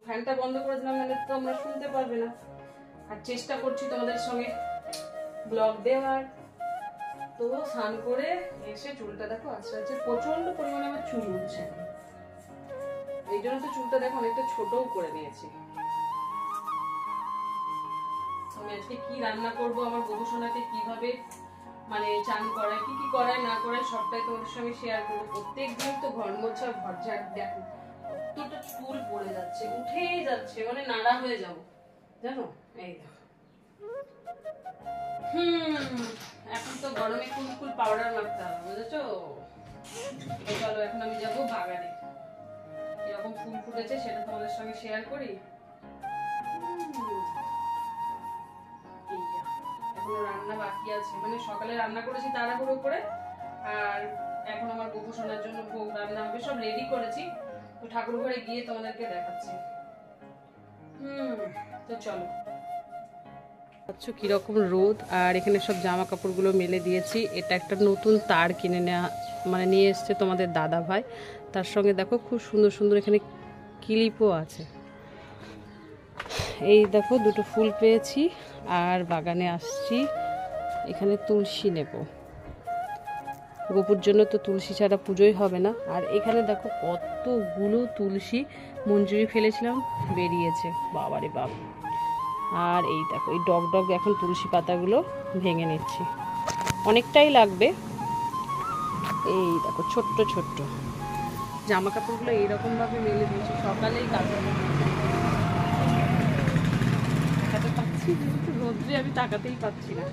ফ্যানটা বন্ধ করে দিলাম, নাহলে তো তোমরা শুনতে পারবে না। আর চেষ্টা করছি তোমাদের সঙ্গে ব্লগ দেওয়ার। তো স্নান করে এসে চুলটা দেখো আস্তে আস্তে প্রচন্ড পরিমাণে আমার চুল উঠছে, এই জন্য তো চুলটা দেখো অনেকটা ছোটও করে নিয়েছি। আমি আজকে কি রান্না করব, আমার গবেষণাতে কিভাবে মানে চান করায়, কি কি করায় না করায় সবটাই তোমাদের সঙ্গে শেয়ার করবো। প্রত্যেকদিন তো ঘর মোছা ঘর ঝাড়, দেখো কতটা চুল পড়ে যাচ্ছে, উঠেই যাচ্ছে, মানে নাড়া হয়ে যাবো জানো। এই দেখো এখন তো গরমে কুল পাউডার মাখতে হবে, বুঝেছো? চলো এখন আমি যাবো বাগানে, এরকম ফুল ফুটেছে সেটা তোমাদের সঙ্গে শেয়ার করি। এখনো রান্না বাকি আছে, মানে সকালে রান্না করেছি তাড়াহুড়ো করে, আর এখন আমার গোপোষণার জন্য ভোগ রান্না হবে, সব রেডি করেছি। তো ঠাকুর ঘরে গিয়ে তোমাদেরকে দেখাচ্ছি। তো চলো। আচ্ছা কিরকম রোদ, আর এখানে সব জামা কাপড়গুলো মেলে দিয়েছি। এটা একটা নতুন তার কিনে নেওয়া মানে নিয়ে এসছে তোমাদের দাদা ভাই, তার সঙ্গে দেখো খুব সুন্দর সুন্দর এখানে ক্লিপও আছে। এই দেখো দুটো ফুল পেয়েছি, আর বাগানে আসছি, এখানে তুলসী নেব। গোপুর জন্য তো তুলসী ছাড়া পুজোই হবে না। আর এখানে দেখো কতগুলো তুলসী মঞ্জুরি ফেলেছিলাম, বেরিয়েছে, বাবারে বাপ। আর এই দেখো এই ডগ ডগ এখন তুলসী পাতাগুলো ভেঙে নিচ্ছি, অনেকটাই লাগবে। এই দেখো ছোট্ট ছোট্ট জামা কাপড়গুলো এইরকম ভাবে মেলে দিয়েছি, সকালেই কাচা দেখাতে পাচ্ছি, কিন্তু রোদ্রে আমি তাকাতেই পাচ্ছি না।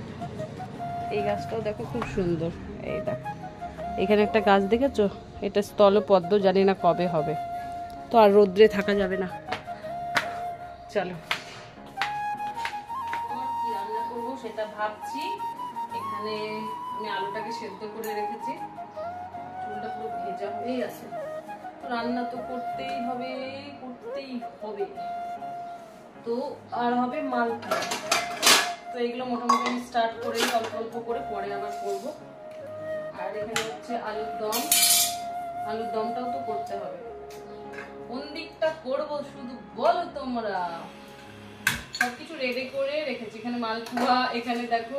এই গাছটাও দেখো খুব সুন্দর, এই দেখো এখানে একটা গাছ দেখেছো, এটা স্থলপদ্ম, জানি না কবে হবে, তো আর রোদ্রে থাকা যাবে না। চলো কি রান্না করবো সেটা ভাবছি। এখানে আমি আলুটাকে সেদ্ধ করে রেখেছি, চুলটা পুরো ভেজা হয়েই আছে, রান্না তো করতেই হবে করতেই হবে। তো আর হবে মালপোয়া, তো এগুলো মোটামুটি আমি স্টার্ট করেই অল্প অল্প করে পরে আবার করবো। আর এখানে হচ্ছে আলুর দম, আলুর দমটাও তো করতে হবে। কোন দিকটা করবো শুধু বলো তোমরা। সবকিছু রেডি করে রেখেছি, এখানে মালপোয়া, এখানে দেখো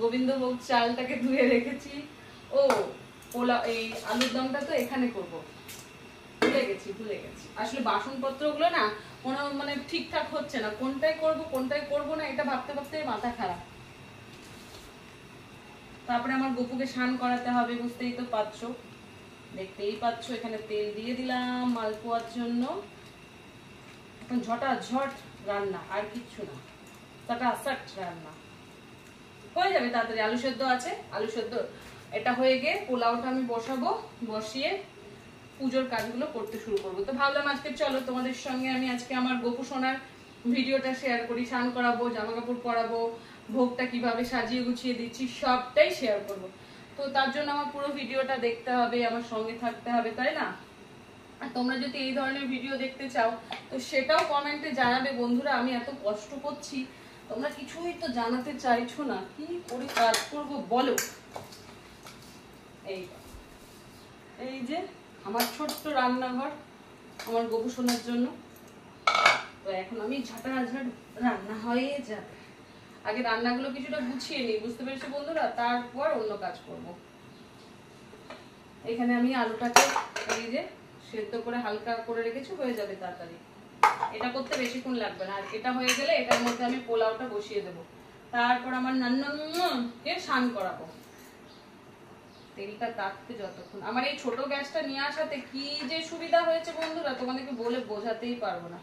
গোবিন্দভোগ চালটাকে ধুয়ে রেখেছি। ও পোলা, এই আলুর দমটা তো এখানে করবো, ভুলে গেছি। আসলে বাসনপত্রগুলো না মানে ঠিকঠাক হচ্ছে না, কোনটাই করবো না, এটা ভাবতে ভাবতে মাথা খারাপ। তারপরে আমার গপুকে স্নান করাতে হবে, বুঝতেই তো পারছো, দেখতেই পাচ্ছ। এখানে তেল দিয়ে দিলাম মালপোয়ার জন্য। এখন ঝটাঝট রান্না, আর কিচ্ছু না, চটাচট রান্না হয়ে যাবে তাড়াতাড়ি। আলু সেদ্ধ আছে, আলু সেদ্ধ এটা হয়ে গিয়ে পোলাওটা আমি বসাবো, বসিয়ে পুজোর কাজগুলো করতে শুরু করবো। তো ভাবলাম আজকে চলো তোমাদের সঙ্গে আমি আজকে আমার গোপু সোনার ভিডিওটা শেয়ার করি, স্নান করাবো, জামা কাপড় পরাবো, ভোগটা কিভাবে সাজিয়ে গুছিয়ে দিচ্ছি সবটাই শেয়ার করবো। তো তার জন্য আমার পুরো ভিডিওটা দেখতে হবে, আমার সঙ্গে থাকতে হবে, তাই না? আর তোমরা যদি এই ধরনের ভিডিও দেখতে চাও তো সেটাও কমেন্টে জানাবে বন্ধুরা। আমি এত কষ্ট করছি, তোমরা কিছুই তো জানাতে চাইছো না, কি করে কাজ করবো বলো। এই যে আমার ছোট্ট রান্নাঘর আমার গপু সোনার জন্য। তো এখন আমি ঝটাঝট রান্না হয়ে যাবে, আগে রান্নাগুলো কিছুটা গুছিয়ে নিই, বুঝতে পেরেছো বন্ধুরা, তারপর অন্য কাজ করব। এখানে আমি আলুটাকে এই যে সেদ্ধ করে হালকা করে রেখেছি, হয়ে যাবে তাড়াতাড়ি, এটা করতে বেশিক্ষণ লাগবে না। আর এটা হয়ে গেলে এটার মধ্যে আমি পোলাওটা বসিয়ে দেবো, তারপর আমার নান্নকে স্নান করাবো। তেলটা তাকতে যতক্ষণ, আমার এই ছোট গ্যাসটা নিয়ে আসাতে কি যে সুবিধা হয়েছে বন্ধুরা, তোমাদেরকে বলে বোঝাতেই পারবো না।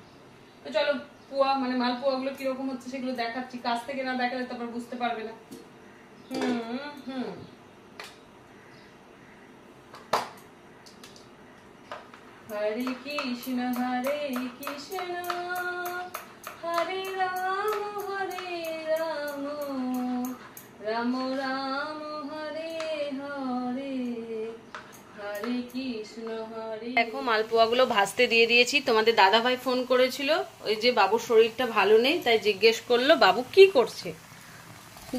তো চলো পোয়া মানে মালপোয়া গুলো কিরকম হচ্ছে সেগুলো দেখাচ্ছি, কাছ থেকে না দেখালে তারপর বুঝতে পারবে না। হরে কৃষ্ণ হরে রাম রাম রাম হরে হরে, হরে কৃষ্ণ হরে। দেখো মালপোয়াগুলো ভাজতে দিয়ে দিয়েছি। তোমাদের দাদা ভাই ফোন করেছিল, ওই যে বাবুর শরীরটা ভালো নেই, তাই জিজ্ঞেস করলো বাবু কি করছে।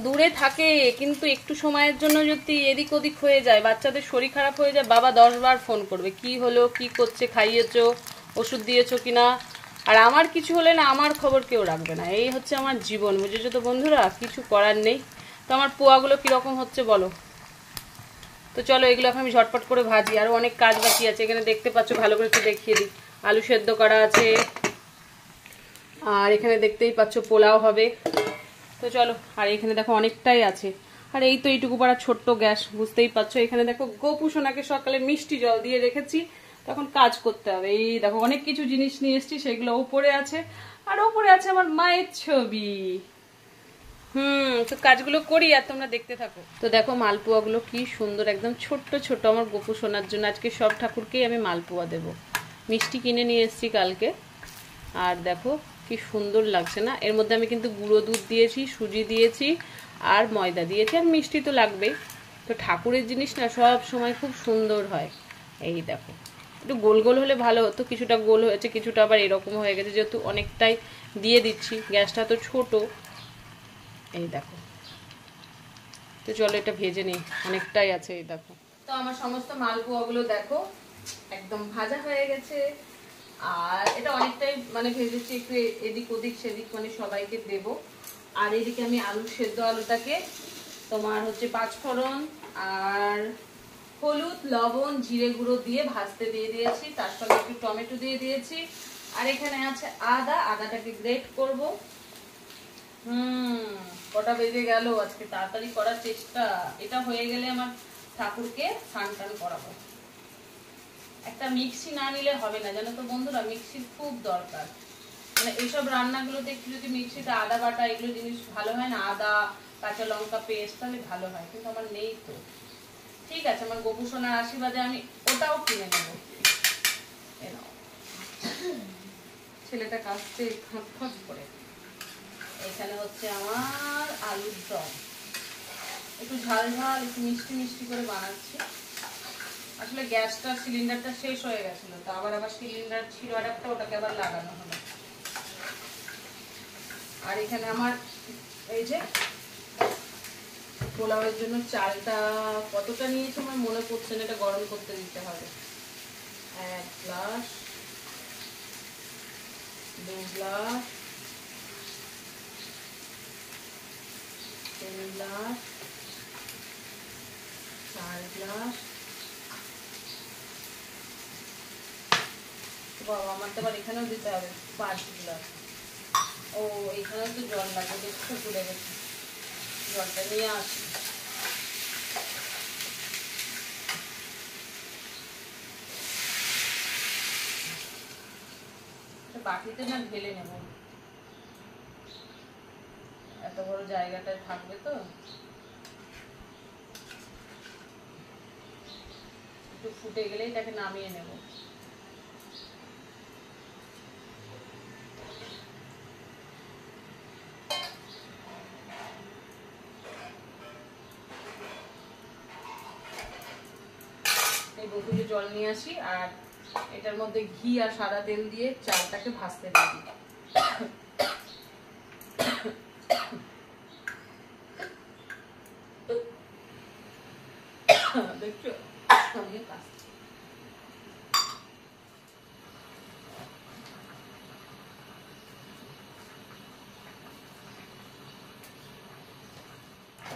দূরে থাকে কিন্তু একটু সময়ের জন্য যদি এদিক ওদিক হয়ে যায়, বাচ্চাদের শরীর খারাপ হয়ে যায়, বাবা 10 বার ফোন করবে, কি হলো, কি করছে, খাইয়েছো, ওষুধ দিয়েছো কিনা, আর আমার কিছু হলে না আমার খবর কেউ রাখবে না, এই হচ্ছে আমার জীবন, বুঝেছো তো বন্ধুরা, কিছু করার নেই। তো আমার পোয়াগুলো কীরকম হচ্ছে বলো। তো চলো এগুলো এখন আমি ঝটপট করে ভাজি, আরও অনেক কাজ বাকি আছে। এখানে দেখতে পাচ্ছ, ভালো করে একটু দেখিয়ে দিই, আলু সেদ্ধ করা আছে, আর এখানে দেখতেই পাচ্ছ পোলাও হবে। তো চলো, আর এখানে দেখো অনেকটাই আছে, আর এই তো এইটুকু পাড়া ছোট্ট গ্যাস, বুঝতেই পারছো। এখানে দেখো গোপু সোনাকে সকালে মিষ্টি জল দিয়ে রেখেছি, তখন কাজ করতে হবে। এই দেখো অনেক কিছু জিনিস নিয়ে এসেছি, সেগুলো উপরে আছে, আর উপরে আছে আমার মায়ের ছবি। তো কাজগুলো করি আর তোমরা দেখতে থাকো। তো দেখো মালপোয়াগুলো কি সুন্দর, একদম ছোট্ট ছোট, আমার গোপু সোনার জন্য আজকে সব ঠাকুরকেই আমি মালপোয়া দেব। মিষ্টি কিনে নিয়ে এসেছি কালকে, আর দেখো কি সুন্দর লাগছে না। এর মধ্যে আমি কিন্তু গুঁড়ো দুধ দিয়েছি, সুজি দিয়েছি, আর ময়দা দিয়েছি, আর মিষ্টি তো লাগবেই। তো ঠাকুরের জিনিস না সব সময় খুব সুন্দর হয়। এই দেখো একটু গোল গোল হলে ভালো হতো, কিছুটা গোল হয়েছে, কিছুটা আবার এরকম হয়ে গেছে, যেহেতু অনেকটাই দিয়ে দিচ্ছি, গ্যাসটা তো ছোট। এই দেখো, তো চলো এটা ভেজে নিই, অনেকটাই আছে। এই দেখো, তো আমার সমস্ত মালপোয়াগুলো দেখো একদম ভাজা হয়ে গেছে, আর এটা অনেকটাই মানে ভেজেছি, একটু এদিক ওদিক সেদিক মানে সবাইকে দেব। আর এদিকে আমি আলু সেদ্ধ আলুটাকে তোমার হচ্ছে পাঁচফোড়ন আর হলুদ লবণ জিরে গুঁড়ো দিয়ে ভাজতে দিয়ে দিয়েছি, তার সঙ্গে একটু টমেটো দিয়ে দিয়েছি, আর এখানে আছে আদাটাকে গ্রেট করব। কটা বেজে গেল, আজকে তাড়াতাড়ি করার চেষ্টা। এটা হয়ে গেলে আমার ঠাকুরকে স্নান টান করাবো। একটা মিক্সি না নিলে হবে না, জানো তো বন্ধুরা, মিক্সির খুব দরকার। মানে এইসব রান্নাগুলোতে একটু যদি মিক্সিতে আদা বাটা এগুলো জিনিস ভালো হয় না, আদা কাঁচা লঙ্কা পেস্ট, তাহলে ভালো হয়, কিন্তু আমার নেই তো। ঠিক আছে, আমার গোপু সোনার আশীর্বাদে আমি ওটাও কিনে নেব। ছেলেটা কাঁদছে খট করে। এখানে হচ্ছে আমার আলুর দম, একটু ঝাল ঝাল একটু মিষ্টি মিষ্টি করে বানাচ্ছি। আসলে গ্যাসটা সিলিন্ডারটা শেষ হয়ে গেছিল, তো আবার সিলিন্ডার ছিল আর একটা, ওটাকে আবার লাগানো হলো। আর এখানে আমার এই যে পোলাওয়ের জন্য চালটা কতটা নিয়েছি আমার মনে পড়ছে না, এটা গরম করতে দিতে হবে। 1 গ্লাস, 2 গ্লাস, 3 গ্লাস, 4 গ্লাস। বাবা, আমার তো আবার এখানেও দিতে হবে 5 গ্লাস। ও, এখানেও তো জল লাগে, দেখতে ভুলে গেছি, জলটা নিয়ে আসি। বাটিতে না ঢেলে নেব, এত বড় জায়গাটায় থাকবে তো। একটু ফুটে গেলেই এটাকে নামিয়ে নেব। এই বোতলে জল নিয়ে আসি, আর এটার মধ্যে ঘি আর সাদা তেল দিয়ে চালটাকে ভাজতে দিই। দেখছো,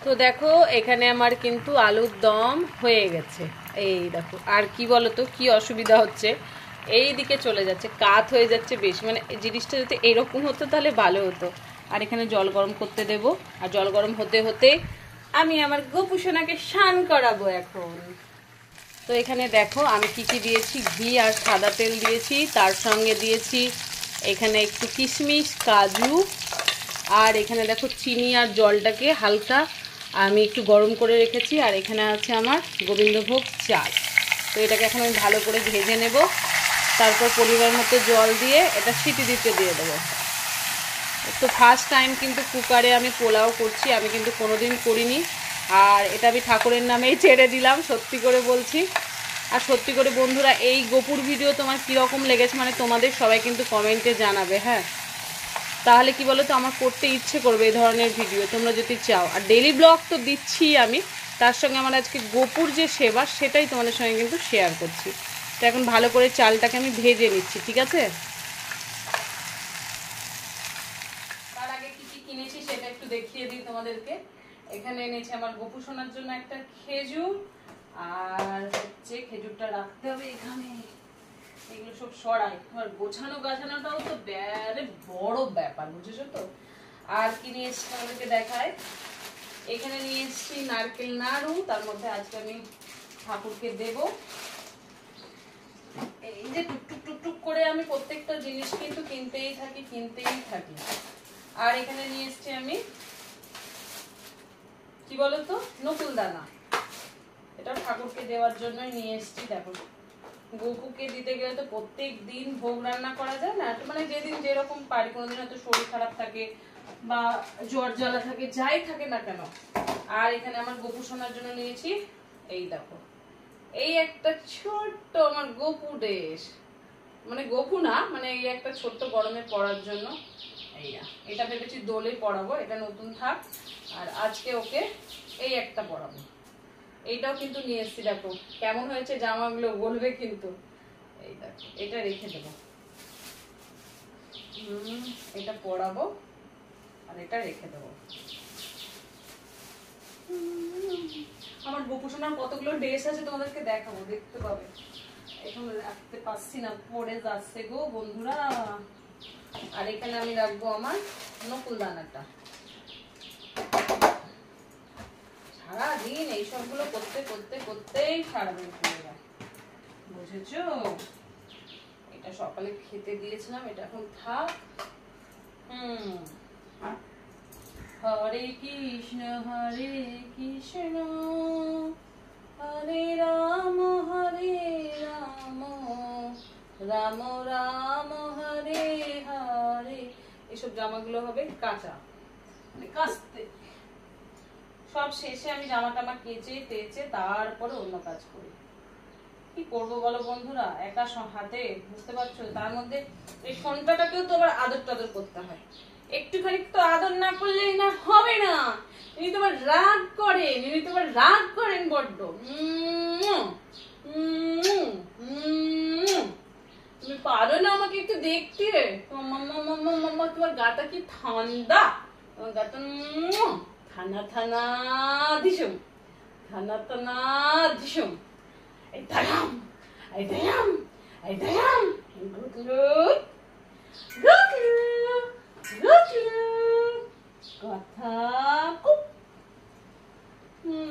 তো দেখো এখানে আমার কিন্তু আলুর দম হয়ে গেছে। এই দেখো, আর কি বলতো কি অসুবিধা হচ্ছে, এই দিকে চলে যাচ্ছে, কাত হয়ে যাচ্ছে বেশি, মানে জিনিসটা যদি এরকম হতো তাহলে ভালো হতো। আর এখানে জল গরম করতে দেব, আর জল গরম হতে হতে আমি আমার গোপু সোনাকে স্নান করাবো এখন। তো এখানে দেখো আমি কি কি দিয়েছি, ঘি আর সাদা তেল দিয়েছি, তার সঙ্গে দিয়েছি এখানে একটু কিশমিশ কাজু, আর এখানে দেখো চিনি আর জলটাকে হালকা আমি একটু গরম করে রেখেছি, আর এখানে আছে আমার গোবিন্দভোগ চাল। তো এটাকে এখন আমি ভালো করে ভেজে নেব, তারপর পরিমাণ মতো জল দিয়ে এটা সিটি দিতে দিয়ে দেবো। তো ফার্স্ট টাইম কিন্তু কুকারে আমি পোলাও করছি, আমি কিন্তু কোনোদিন করিনি, আর এটা আমি ঠাকুরের নামেই ছেড়ে দিলাম, সত্যি করে বলছি। আর সত্যি করে বন্ধুরা, এই গোপুর ভিডিও তোমার কীরকম লেগেছে মানে তোমাদের সবাই কিন্তু কমেন্টে জানাবে, হ্যাঁ, তাহলে কি বলো তো আমার করতে ইচ্ছে করবে এই ধরনের ভিডিও, তোমরা যদি চাও। আর ডেইলি ব্লগ তো দিচ্ছি আমি, তার সঙ্গে আমার আজকে গোপুর যে সেবা সেটাই তোমাদের সঙ্গে কিন্তু শেয়ার করছি। তো এখন ভালো করে চালটাকে আমি ভেজে নিচ্ছি, ঠিক আছে। কিনেছি সেটা একটু দেখিয়ে দিই তোমাদেরকে। এখানে এনেছি আমার গোপু সোনার জন্য একটা খেজুর, আর হচ্ছে খেজুরটা রাখতে হবে এখানে, এগুলো সব সরাই, আর গোছানো গাছানোটাও তো বড় ব্যাপার, বুঝেছো তো। আর কি নিয়ে এসছি আমাদেরকে দেখায়, এখানে নিয়ে এসছি নারকেল নাড়ু, তার মধ্যে আজকে আমি ঠাকুরকে দেব। এই যে টুকটুক টুকটুক করে আমি প্রত্যেকটা জিনিস কিন্তু কিনতেই থাকি। আর এখানে নিয়ে এসছি আমি কি বলতো, নকুল দানা, এটা ঠাকুরকে দেওয়ার জন্যই নিয়ে এসছি। দেখো গোপুকে দিতে গেলে তো প্রত্যেক দিন ভোগ রান্না করা যায় না, মানে যেদিন যেরকম পারি, কোনোদিন হয়তো শরীর খারাপ থাকে বা জ্বর জ্বালা থাকে, যাই থাকে না কেন। আর এখানে আমার গোপু সোনার জন্য নিয়েছি এই দেখো, এই একটা ছোট্ট আমার গোপু ড্রেস, মানে গোপু না, মানে এই একটা ছোট্ট গরমে পরার জন্য। এটা ভেবেছি দোলে পরাবো, এটা নতুন থাক। আর আজকে ওকে এই একটা পরাবো, এইটাও কিন্তু নিয়ে এসছি। দেখো কেমন হয়েছে জামাগুলো বলবে কিন্তু। এই দেখো এটা রেখে দেবো, এটা পরাবো আর এটা রেখে দেবো। আমার গোপু সোনার কতগুলো ড্রেস আছে তোমাদেরকে দেখাবো, দেখতে পাবে। এখন রাখতে পারছি না, পড়ে যাচ্ছে গো বন্ধুরা। আর এখানে আমি রাখবো আমার নকুল দানাটা। সারাদিন এইসবগুলো করতেই সারাদিন পড়ে যায়, বুঝেছো। এটা সকালে খেতে দিয়েছিলাম, এটা এখন থাক। হরে কৃষ্ণ হরে রাম রাম রাম হরে হরে। এসব জামাগুলো হবে কাঁচা, মানে কাচতে। সব শেষে আমি জামা টামা কেচে টেচে তারপরে অন্য কাজ করি। কি করবো বলো বন্ধুরা, একা হাতে, বুঝতে পারছো। তার মধ্যে এই সন্তাটাকেও তো আবার আদর টাদর করতে হয়, একটুখানি তো আদর না করলেই না হবে না। ইনি তোমার রাগ করেন বড্ড। তুমি পারো না আমাকে একটু দেখতে, তোমার গাটা কি ঠান্ডা, তোমার গাটা থানা দিসুম, থানা দিসুম। এই দাঁড়াম কথা খুব,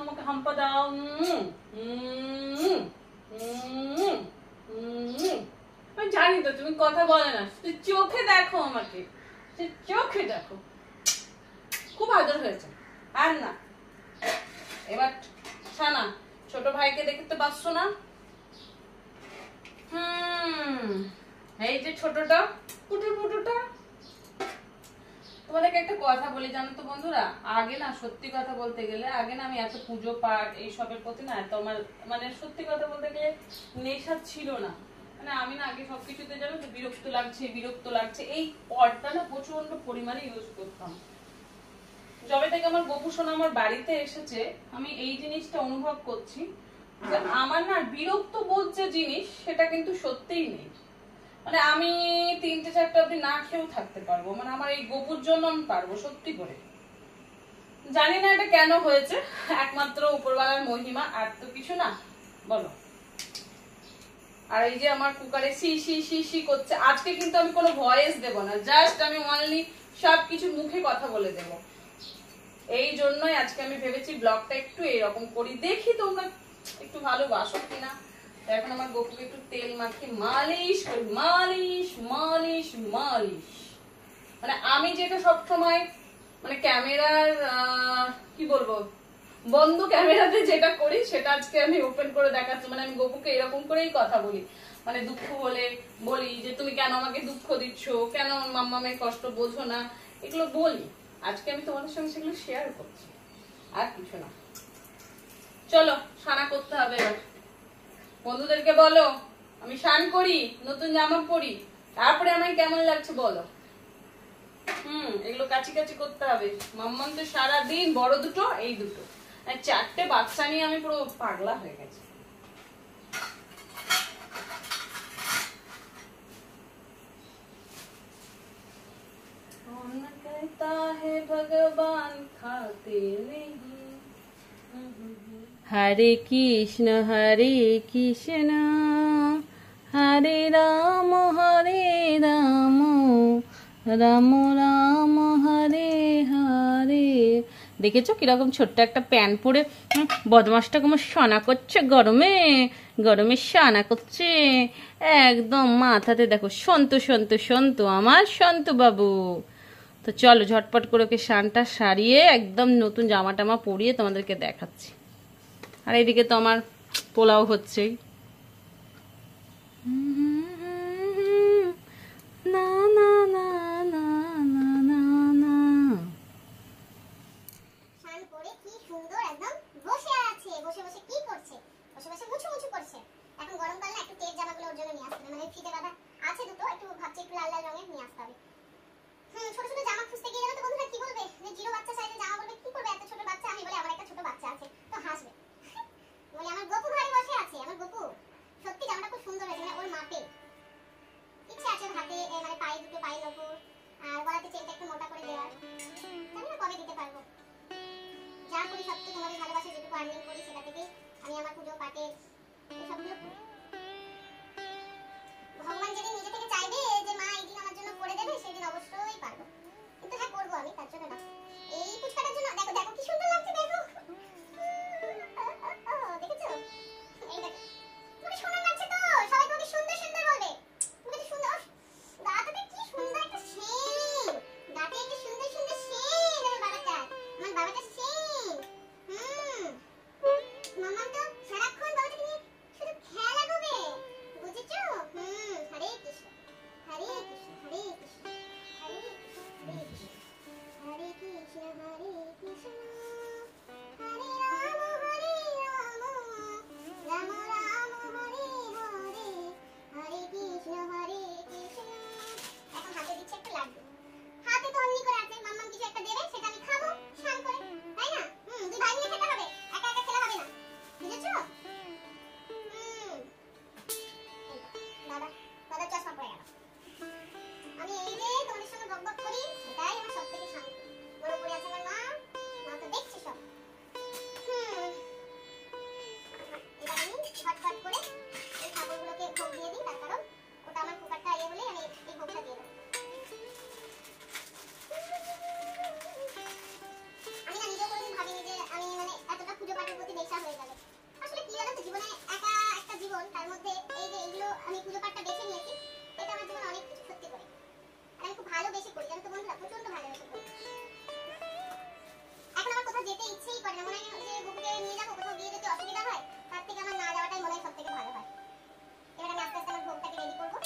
আমাকে হাম্পা দাও। আমি জানি তো তুমি কথা বলে না, চোখে দেখো আমাকে, চোখে দেখো। খুব আদর হয়েছে। আর না, এবার সানা ছোট ভাইকে দেখতে পাচ্ছ না? এই যে ছোটটা পুটুটা। তোমাদেরকে একটা কথা বলি জানো তো বন্ধুরা, আগে না, সত্যি কথা বলতে গেলে আগে না আমি এত পুজো পাঠ এইসবের প্রতি না এত আমার, মানে সত্যি কথা বলতে গেলে নেশা ছিল না। মানে আমি না আগে সবকিছুতে জানো তো বিরক্ত লাগছে, এই পটটা না প্রচন্ড পরিমাণে ইউজ করতাম। যবে থেকে আমার গোপু সোনা আমার বাড়িতে এসেছে, আমি এই জিনিসটা অনুভব করছি যে আমার না বিরক্ত বোধ যে জিনিস, সেটা কিন্তু সত্যিই নেই। মানে আমি 3-4টা অবধি না খেয়েও থাকতে পারবো, মানে আমার এই গোপুর জন্য আমি পারবো, সত্যি করে। জানি না এটা কেন হয়েছে, একমাত্র উপরওয়ালার মহিমা, আর তো কিছু না, বলো। আর এই যে আমার কুকারে সি করছে, আজকে কিন্তু আমি কোনো ভয়েস দেব না, জাস্ট আমি অনলি সবকিছু মুখে কথা বলে দেব। এই জন্যই আজকে আমি ভেবেছি ব্লগটা একটু এরকম করি, দেখি তোমরা একটু ভালোবাসো কিনা। এখন আমার গোপুকে একটু তেল মাখিয়ে মালিশ করি, মালিশ। মানে আমি যেটা সবসময় মানে ক্যামেরার কি বলবো, বন্ধ ক্যামেরাতে যেটা করি, সেটা আজকে আমি ওপেন করে দেখাচ্ছি। মানে আমি গোপুকে এরকম করেই কথা বলি, মানে দুঃখ হলে বলি যে তুমি কেন আমাকে দুঃখ দিচ্ছ, কেন মাম্মামের কষ্ট বোঝো না, এগুলো বলি। আজকে আমি তোমাদের সঙ্গে সেগুলো শেয়ার করছি, আর কিছু না। চলো স্নান করতে হবে এবার। বন্ধুদেরকে বলো আমি স্নান করি, নতুন জামা পরি, তারপরে আমায় কেমন লাগছে বলো। এগুলো কাচি করতে হবে। মাম্মাম তো সারাদিন বড় দুটো, এই দুটো, আর 4টে বাচ্চা নিয়ে আমি পুরো পাগলা হয়ে গেছি। कहता है भगवान खाते नहीं। हरे कृष्ण हरे राम রাম রাম হরে হরে। দেখেছো কিরকম ছোট্ট একটা প্যান্ট পরে বদমাসটা কেমন সানা করছে, গরমে গরমে সানা করছে একদম মাথাতে। দেখো সন্তু সন্তু সন্তু আমার সন্তু বাবু। তো চলো ঝটপট করে ওকে শানটা সারিয়ে একদম নতুন জামা টামা পরিয়ে তোমাদেরকে দেখাচ্ছি। আর এইদিকে তো আমার পোলাও হচ্ছেই। না না না না না না না। শান করে কি সুন্দর একদম বসে আছে, বসে বসে কি করছে, বসে বসে মুছু মুছু করছে। এখন গরমকাল না, একটু তেজ জামাগুলো ওর জন্য নিয়ে আসতে হবে, মানে ফিতে বাঁধা আছে দুটো, একটু ভাবছি একটু লাল লাল রঙের নিয়ে আসতে হবে। ছোট ছোট জামা খুঁজতে গিয়ে জানো তো বন্ধুরা কি বলবে, যে জিরো বাচ্চা সাইজের জামা বলবে কি করবে এত ছোট বাচ্চা। আমি বলি আমার একটা ছোট বাচ্চা আছে, তো হাসবে। বলি আমার গপু ঘরে বসে আছে, আমার গপু সত্যি জামাটা খুব সুন্দর হয়েছে, মানে ওর মাপে। ইচ্ছে আছে হাতে মানে পায়ে দুটো পায়ে নপুর আর গলাতে চেনটা একটু মোটা করে দেওয়ার, জানি না কবে দিতে পারবো। যা করি সব তো তোমাদের ভালোবাসা, যেটুকু আর্নিং করি সেটা থেকে আমি আমার পুজো পাঠে সবগুলো ভগবান যেদিন নিজে থেকে চাইবে যে মা এই দিন আমার জন্য করে দেবে, সেদিন অবশ্যই পারবো। কিন্তু হ্যাঁ করবো আমি, তার জন্য না, এই ফুচকাটার জন্য। দেখো দেখো কি সুন্দর লাগছে, দেখো দেখেছো, এই দেখো তুমি সুন্দর লাগছে তো, সবাই তোমাকে সুন্দর সুন্দর বলবে। তুমি তো সুন্দর, দাঁতাতে কি সুন্দর একটা শেন, দাঁতে একটা সুন্দর সুন্দর শেন আমার বাবাটা শেন। মামা তো সারাক্ষণ বাবাটাকে নিয়ে শুধু খেলা করবে, বুঝেছো? হরে কৃষ্ণ হরে কৃষ্ণ হরে কৃষ্ণ হরে কৃষ্ণ হরে কৃষ্ণ হরে কৃষ্ণ হরে রাম রাম রাম হরে হরে হরে কৃষ্ণ হরে কৃষ্ণ। এখন হাতে দিচ্ছে একটা লাড্ডু, হাতে তো অমনি করে আছে, মাম্মা কিছু একটা দেবে, সেটা আমি খাবো শান করে, তাই না? দুই ভাই মিলে খেতে হবে, একা একা খেলা হবে না, বুঝেছো? দাদা দাদা চশমা পড়ে গেল। আমি এই যে তোমাদের সঙ্গে বকবক করি, এটাই আমার সব থেকে শান্তি। মনে পড়ে আছে আমার মা, মা তো দেখছে সব। এবার আমি ঝটফট করে এই ঠাকুরগুলোকে ভোগ দিয়ে দিই, তার কারণ ওটা আমার কুকারটা ইয়ে হলে আমি এই ভোগটা দিয়ে দেবো। আমি না নিজেও কোনোদিন ভাবিনি যে আমি মানে এতটা পুজো পাঠের প্রতি নেশা হয়ে যাবে। আসলে কি জানো তো, জীবনে একা একটা জীবন, তার মধ্যে এই যে এইগুলো আমি পুজো পাঠটা বেছে নিয়েছি, এটা আমার জীবনে অনেক কিছু সত্যি করে। আর আমি খুব ভালোবেসে করি, জানো তো বন্ধুরা, প্রচন্ড ভালোবেসে করি। এখন আমার কোথাও যেতে ইচ্ছেই করে না, মনে হয় যে বুকুকে নিয়ে যাবো, কোথাও গিয়ে যদি অসুবিধা হয় তার থেকে আমার না যাওয়াটাই মনে হয় সব থেকে ভালো হয়। এবার আমি আস্তে আস্তে আমার ভোগটাকে রেডি করবো।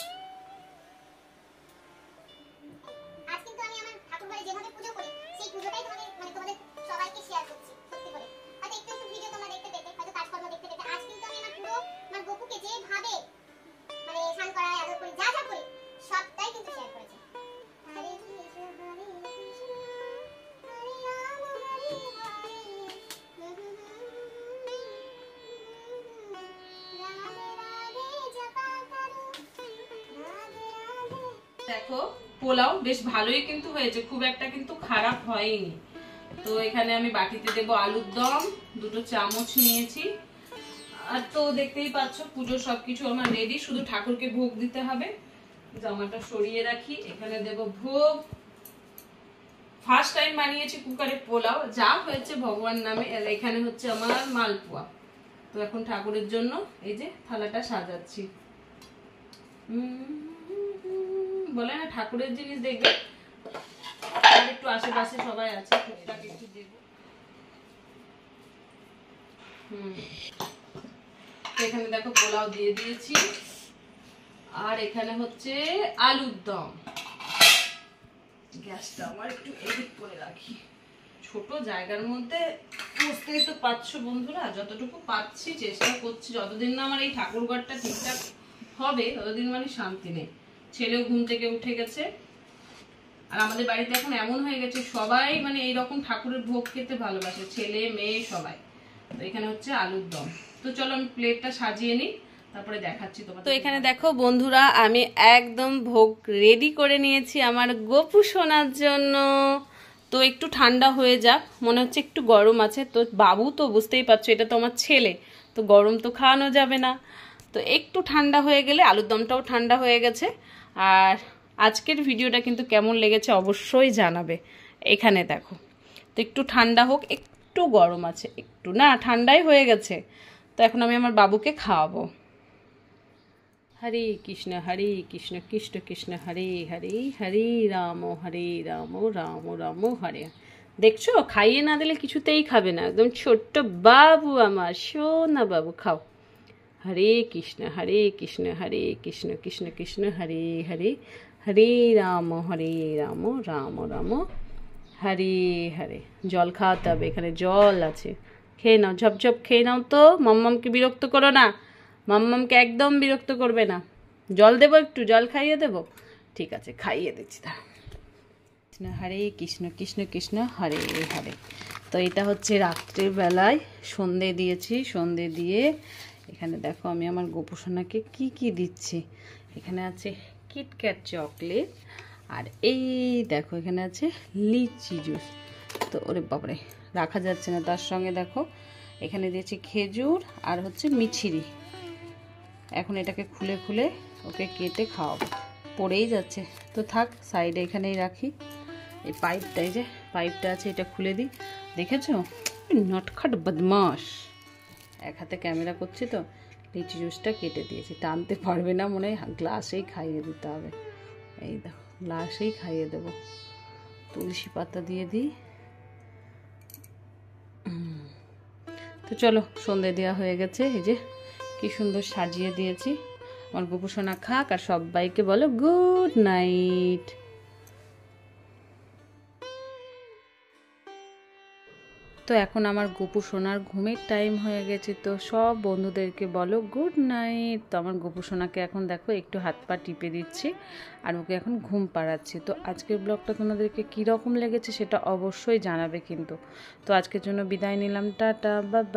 আজ কিন্তু আমি আমার ঠাকুরবাড়ি যেভাবে পুজো করি, সেই পুজোটাই তোমাদের সবাইকে শেয়ার করছি সত্যি করে। হয়তো একটু একটু ভিডিও তোমরা দেখতে পেতে, হয়তো কাজকর্ম দেখতে পেতে। আজ কিন্তু আমি আমার পুরো আমার গপুকে যেভাবে মানে স্নান করায় আদর করি, যা যা করি সবটাই কিন্তু শেয়ার করেছি। হরে কৃষ্ণ হরে কৃষ্ণ হরে রাম হরে হরে রাধে রাধে জপা করো রাধে রাধে। দেখো পোলাও বেশ ভালোই কিন্তু হয়েছে, খুব একটা কিন্তু খারাপ হয়নি। তো এখানে আমি বাটিতে দেবো আলুর দম, 2 চামচ নিয়েছি। আর তো দেখতেই পাচ্ছ পুজো সবকিছু আমার রেডি, শুধু ঠাকুরকে ভোগ দিতে হবে। জামাটা সরিয়ে রাখি, এখানে দেব ভোগ। ফার্স্ট টাইম বানিয়েছি কুকারে পোলাও, যা হয়েছে ভগবান নামে। আর এখানে হচ্ছে আমার মালপোয়া। তো এখন ঠাকুরের জন্য এই যে থালাটা সাজাচ্ছি। বলে না ঠাকুরের জিনিস দেখবে, আর একটু আশেপাশে সবাই আছে, এটাকে একটু দেব। এখানে দেখো পোলাও দিয়ে দিয়েছি, আর এখানে হচ্ছে আলুর দম। গ্যাসটা আমার একটু এদিক করে রাখি, ছোট জায়গার মধ্যে বুঝতেই তো পাচ্ছ বন্ধুরা, যতটুকু পাচ্ছি চেষ্টা করছি। যতদিন না আমার এই ঠাকুর ঘরটা ঠিকঠাক হবে ততদিন মানে শান্তি নেই। ছেলেও ঘুম থেকে উঠে গেছে, আর আমাদের বাড়িতে এখন এমন হয়ে গেছে সবাই মানে এইরকম ঠাকুরের ভোগ খেতে ভালোবাসে, ছেলে মেয়ে সবাই। তো এখানে হচ্ছে আলুর দম। তো চলো আমি প্লেটটা সাজিয়ে নিই, তারপরে দেখাচ্ছি তোমাদের। তো এখানে দেখো বন্ধুরা, আমি একদম ভোগ রেডি করে নিয়েছি আমার গোপু সোনার জন্য। তো একটু ঠান্ডা হয়ে যাক, মনে হচ্ছে একটু গরম আছে। তো বাবু তো বুঝতেই পারছো, এটা তো আমার ছেলে, তো গরম তো খাওয়ানো যাবে না। তো একটু ঠান্ডা হয়ে গেলে, আলুর দমটাও ঠান্ডা হয়ে গেছে। আর আজকের ভিডিওটা কিন্তু কেমন লেগেছে অবশ্যই জানাবে। এখানে দেখো, তো একটু ঠান্ডা হোক, একটু গরম আছে, একটু না ঠান্ডাই হয়ে গেছে। তো এখন আমি আমার বাবুকে খাওয়াবো। হরে কৃষ্ণ কৃষ্ণ কৃষ্ণ হরে হরে, হরে রাম রাম রাম হরে। দেখছো, খাইয়ে না দিলে কিছুতেই খাবে না, একদম ছোট্ট বাবু আমার সোনা বাবু। খাও। হরে কৃষ্ণ কৃষ্ণ কৃষ্ণ কৃষ্ণ হরে হরে, হরে রাম রাম রাম হরে হরে। জল খাওয়াতে হবে, এখানে জল আছে, খেয়ে নাও, ঝপঝপ খেয়ে নাও। তো মাম্মামকে বিরক্ত করো না, মাম্মামকে একদম বিরক্ত করবে না। জল দেবো, একটু জল খাইয়ে দেবো? ঠিক আছে, খাইয়ে দিচ্ছি। তা হরে কৃষ্ণ কৃষ্ণ হরে হরে। তো এটা হচ্ছে রাত্রের বেলায় সন্ধে দিয়েছি। সন্ধে দিয়ে এখানে দেখো আমি আমার গোপুসোনাকে কি কি দিচ্ছি। এখানে আছে কিটক্যাট চকলেট, আর এই দেখো এখানে আছে লিচি জুস। তো ওরে বাবারে, রাখা যাচ্ছে না। তার সঙ্গে দেখো এখানে দিয়েছি খেজুর আর হচ্ছে মিছরি। এখন এটাকে খুলে খুলে ওকে কেটে খাওয়াবো। পড়েই যাচ্ছে, তো থাক সাইডে, এখানেই রাখি। এই পাইপটা, এই যে পাইপটা আছে, এটা খুলে দিই। দেখেছো, নটখাট বদমাস। এক হাতে ক্যামেরা করছি তো, লিচি জুসটা কেটে দিয়েছি। টানতে পারবে না মনে হয়, গ্লাসেই খাইয়ে দিতে হবে। এই দেখো, গ্লাসেই খাইয়ে দেবো। তুলসী পাতা দিয়ে দিই। তো চলো, সন্ধে দেওয়া হয়ে গেছে। এই যে কি সুন্দর সাজিয়ে দিয়েছি। আমার গোপু সোনা খাক, আর সবাইকে বলো গুড নাইট। তো এখন আমার গোপু সোনার ঘুমের টাইম হয়ে গেছে। তো সব বন্ধুদেরকে বলো গুড নাইট। তো আমার গোপু সোনাকে এখন দেখো একটু হাত পা টিপে দিচ্ছি, আর ওকে এখন ঘুম পাড়াচ্ছি। তো আজকের ব্লগটা তোমাদেরকে কীরকম লেগেছে সেটা অবশ্যই জানাবে কিন্তু। তো আজকের জন্য বিদায় নিলাম, টাটা, বাই বাই।